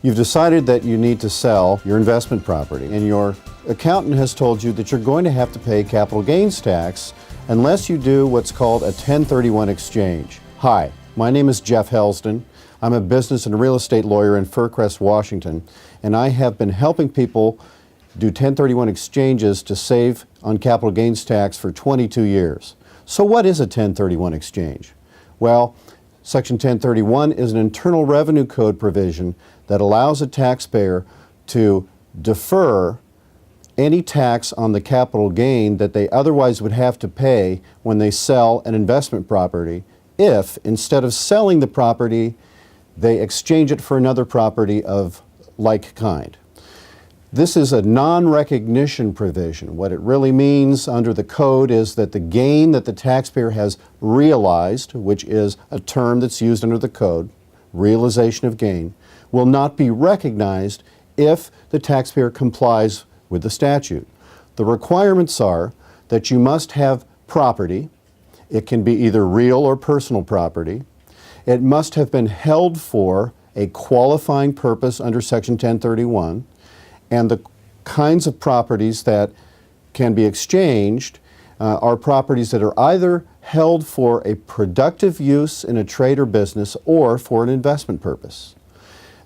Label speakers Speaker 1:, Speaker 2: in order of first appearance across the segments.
Speaker 1: You've decided that you need to sell your investment property, and your accountant has told you that you're going to have to pay capital gains tax unless you do what's called a 1031 exchange. Hi, my name is Jeff Helston. I'm a business and real estate lawyer in Fircrest, Washington, and I have been helping people do 1031 exchanges to save on capital gains tax for 22 years. So what is a 1031 exchange? Well, Section 1031 is an Internal Revenue Code provision that allows a taxpayer to defer any tax on the capital gain that they otherwise would have to pay when they sell an investment property if, instead of selling the property, they exchange it for another property of like kind. This is a non-recognition provision. What it really means under the code is that the gain that the taxpayer has realized, which is a term that's used under the code, realization of gain, will not be recognized if the taxpayer complies with the statute. The requirements are that you must have property. It can be either real or personal property. It must have been held for a qualifying purpose under Section 1031. And the kinds of properties that can be exchanged are properties that are either held for a productive use in a trade or business or for an investment purpose.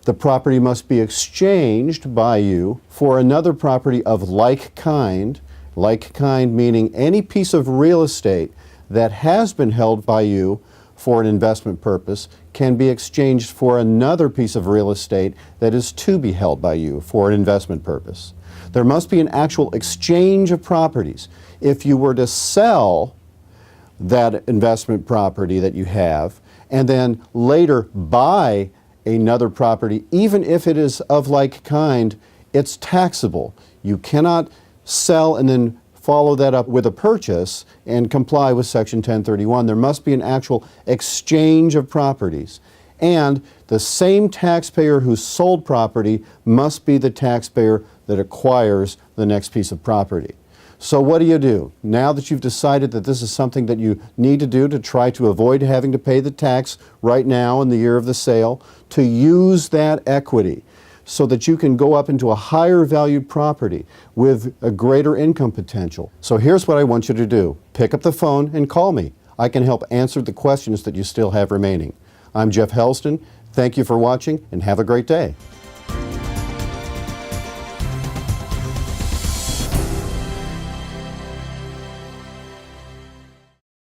Speaker 1: The property must be exchanged by you for another property of like kind meaning any piece of real estate that has been held by you for an investment purpose can be exchanged for another piece of real estate that is to be held by you for an investment purpose. There must be an actual exchange of properties. If you were to sell that investment property that you have and then later buy another property, even if it is of like kind, it's taxable. You cannot sell and then follow that up with a purchase and comply with Section 1031. There must be an actual exchange of properties. And the same taxpayer who sold property must be the taxpayer that acquires the next piece of property. So what do? Now that you've decided that this is something that you need to do to try to avoid having to pay the tax right now in the year of the sale, to use that equity so that you can go up into a higher valued property with a greater income potential. So here's what I want you to do. Pick up the phone and call me. I can help answer the questions that you still have remaining. I'm Jeff Helston. Thank you for watching and have a great day.